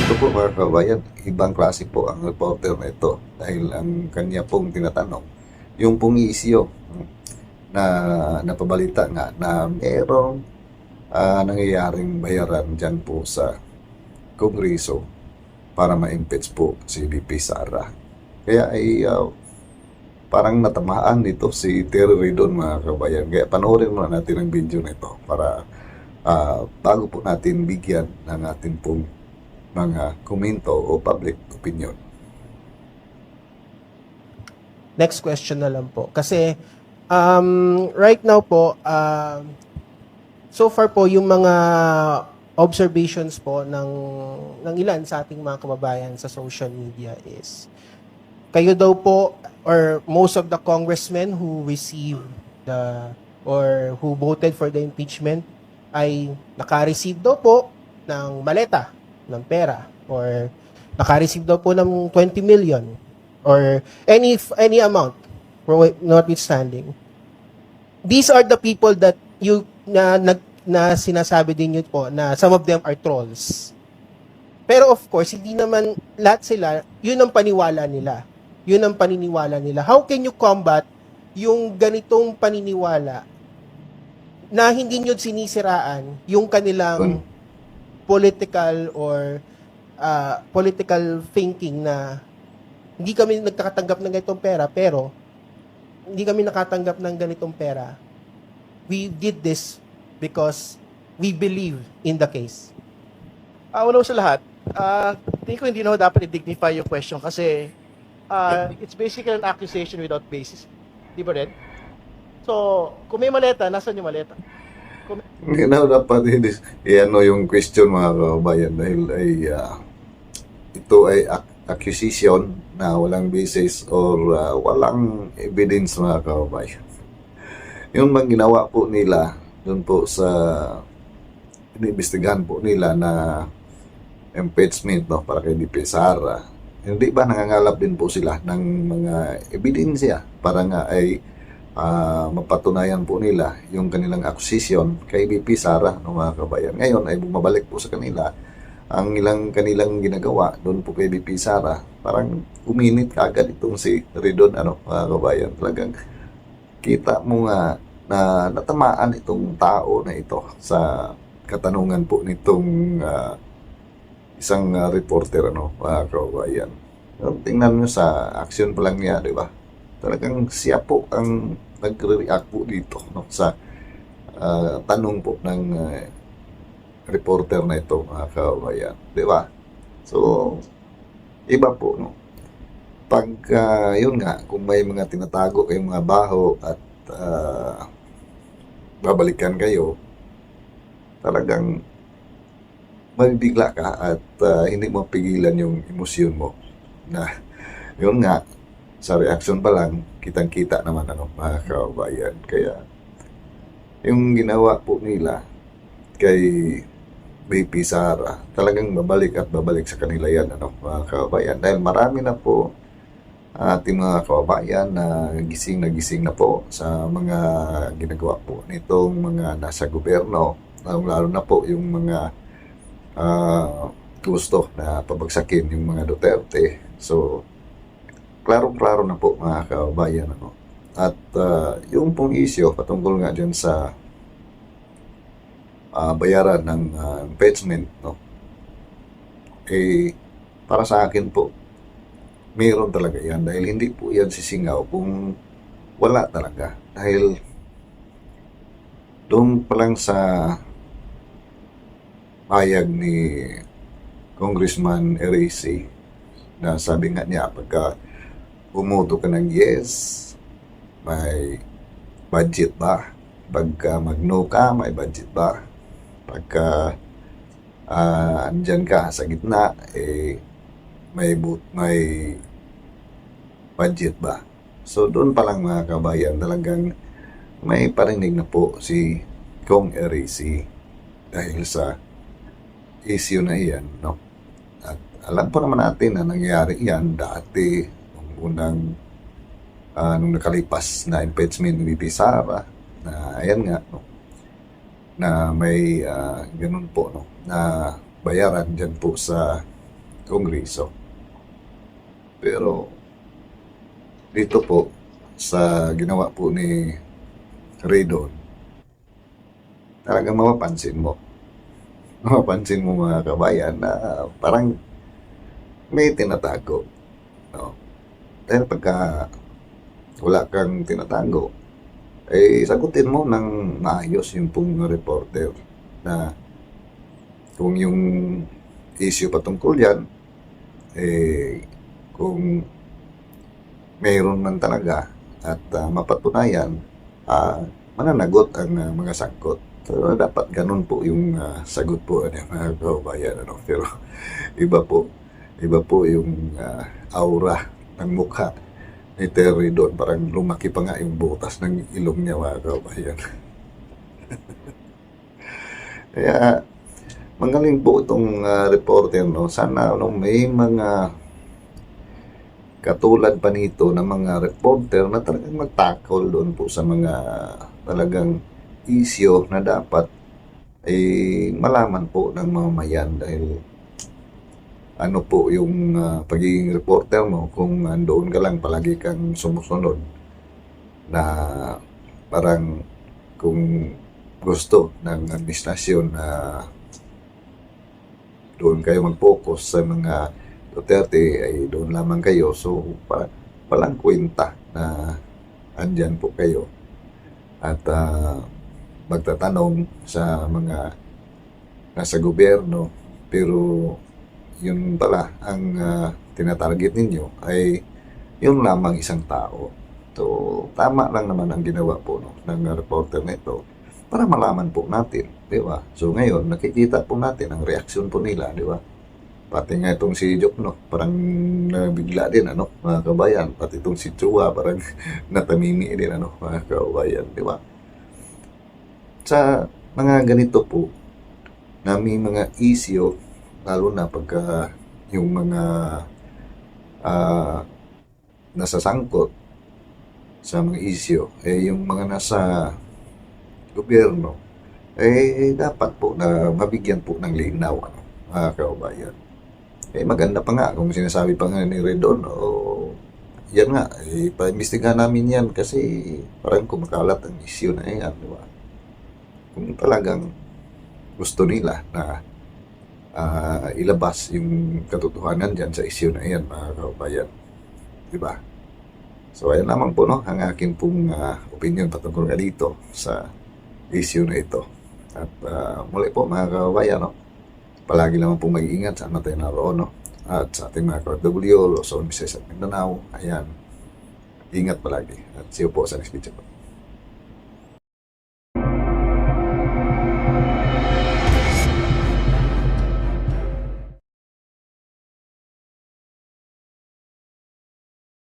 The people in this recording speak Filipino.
Ito po mga kabayan, ibang klase po ang reporter na ito dahil ang kanya pong tinatanong, yung pong isyo na napabalita nga na merong nangyayaring bayaran dyan po sa Kongreso para ma-impeach po si VP Sara. Kaya ay parang natamaan nito si Terry Ridon mga kabayan. Kaya panoorin muna natin ang video na ito para bago po natin bigyan ng ating pong mga komento o public opinion. Next question na lang po. Kasi right now po, so far po yung mga observations po ng ilan sa ating mga kababayan sa social media is kayo daw po or most of the congressmen who received or who voted for the impeachment ay naka-receive daw po ng maleta, ng pera, or naka-receive daw po ng 20 million or any amount notwithstanding. These are the people that na sinasabi din yun po na some of them are trolls. Pero of course, hindi naman lahat sila, yun ang paniwala nila. Yun ang paniniwala nila. How can you combat yung ganitong paniniwala na hindi nyo sinisiraan yung kanilang political or political thinking na hindi kami nagkakatanggap ng ganitong pera, pero hindi kami nakatanggap ng ganitong pera. We did this because we believe in the case. Una sa lahat, tingin ko hindi na dapat i-dignify yung question kasi it's basically an accusation without basis. Di ba rin? So, kung may maleta, nasan yung maleta? Hindi na dapat i-ano yung question mga kabayan dahil ay ito ay accusation na walang basis or walang evidence mga kabayan. Yung mga ginawa po nila doon po sa iniimbestigahan po nila na impeachment para kay VP Sara, hindi ba nangangalap din po sila ng mga ebidensya para nga ay mapatunayan po nila yung kanilang accusation kay VP Sara ng mga kabayan. Ngayon ay bumabalik po sa kanila ang kanilang ginagawa doon po kay VP Sara. Parang uminit kagad itong si Ridon mga kabayan. Talagang kita mo nga na natamaan itong tao na ito sa katanungan po nitong isang reporter mga kabayan. Tingnan nyo sa action pa lang niya, di ba? Talagang siya po ang nagre-react po dito sa tanong po ng reporter na ito mga kabayan, di ba? So iba po pag yun nga, kung may mga tinatago kayong mga baho at babalikan kayo, talagang mabibigla ka at hindi mo pigilan yung emosyon mo na yun nga, sa reaction pa lang kitang-kita naman mga kabayan. Kaya yung ginawa po nila kay VP Sara, talagang babalik at babalik sa kanila yan mga kabayan, dahil marami na po ating mga kababayan na gising na po sa mga ginagawa po nitong mga nasa gobyerno, lalo na po yung mga gusto na pabagsakin yung mga Duterte. So klaro-klaro na po mga kababayan at yung pong isyo patungkol nga dyan sa bayaran ng impeachment para sa akin po mayroon talaga yan, dahil hindi po yan sisingaw kung wala talaga. Dahil doon pa lang sa payag ni Congressman Eracy na sabi nga niya, pagka umuto ka ng yes, may budget ba? Pagka mag-no ka, may budget ba? Pagka andyan ka sa gitna, may budget ba? So doon pa lang mga kabayan, talagang may parinig na po si Kong Eracy dahil sa issue na iyan. At alam po naman natin na nangyayari yan dati nung nakalipas na impeachment ni VP Sara, na ayan nga na may ganun po na bayaran dyan po sa Kongreso. Pero dito po sa ginawa po ni Redon, talagang mapapansin mo. Mapapansin mo mga kabayan na parang may tinatago. No? Dahil pagka wala kang tinatago, sagutin mo ng maayos yung pong reporter na kung yung issue patungkol yan, kung mayroon man talaga at mapatunayan, mananagot ang mga sangkot. So, dapat ganun po yung sagot po ng mga kabayan. Ano? Pero iba po yung aura ng mukha ni Terry doon. Parang lumaki pa nga yung butas ng ilong niya, mga kabayan. Kaya magaling po itong reporter, no? Sana may mga katulad pa nito ng mga reporter na talagang mag-tackle doon po sa mga talagang issue na dapat malaman po ng mamamayan. Dahil ano po yung pagiging reporter mo kung andoon ka lang palagi kang sumusunod na parang kung gusto ng administrasyon na doon kayo mag-focus sa mga Duterte ay doon lamang kayo. So, palang kwenta na andyan po kayo at magtatanong sa mga nasa gobyerno, pero yun pala ang tinatarget ninyo ay yun lamang isang tao. So, tama lang naman ang ginawa po ng reporter na ito para malaman po natin, di ba? So, ngayon, nakikita po natin ang reaksyon po nila, di ba? Pati nga itong si Jokno, parang nabigla din, mga kabayan. Pati itong si Chua, parang natamimi din, mga kabayan, di ba? Sa mga ganito po, na may mga issue, lalo na pagka yung mga nasasangkot sa mga issue, yung mga nasa gobyerno, dapat po na mabigyan po ng linaw, mga kabayan. Maganda pa nga kung sinasabi pa nga ni Redon, yan nga, pa-imbestigahan namin yan kasi parang kumakalat ang issue na yan, di ba? Kung talagang gusto nila na ilabas yung katotohanan dyan sa issue na yan, mga kabayan, di ba? So, ayan naman po, ang akin pong opinion patungkol nga dito sa issue na ito. At muli po, mga kabayan, palagi naman pong mag-iingat saan na tayo naroon, at sa ating mga KFW, Luzon, Visayas at Mindanao. Ayan, ingat palagi. At see you po sa next video.